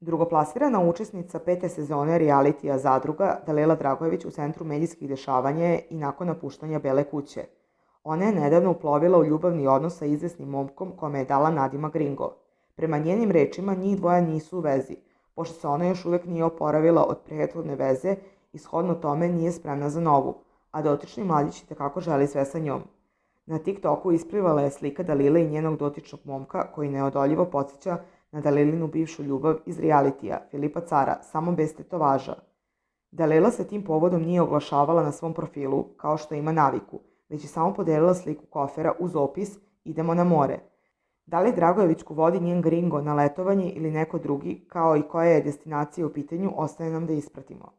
Drugoplasirana učesnica 5. sezone realitija Zadruga, Dalila Dragojević u centru medijskih dešavanja je i nakon napuštanja Bele kuće. Ona je nedavno uplovila u ljubavni odnos sa izvesnim momkom kome je dala nadimak Gringo. Prema njenim rečima, njih dvoja nisu u vezi, pošto se ona još uvek nije oporavila od prethodne veze i shodno tome nije spremna za novu, a dotični mladić itekako želi sve sa njom. Na TikToku isplivala je slika Dalile i njenog dotičnog momka koji neodoljivo podsjeća na Dalilinu bivšu ljubav iz realitija, Filipa Cara, samo bez tetovaža. Dalila se tim povodom nije oglašavala na svom profilu, kao što ima naviku, već je samo podelila sliku kofera uz opis "Idemo na more". Da li Dragojevićku vodi njen Gringo na letovanje ili neko drugi, kao i koja je destinacija u pitanju, ostaje nam da ispratimo.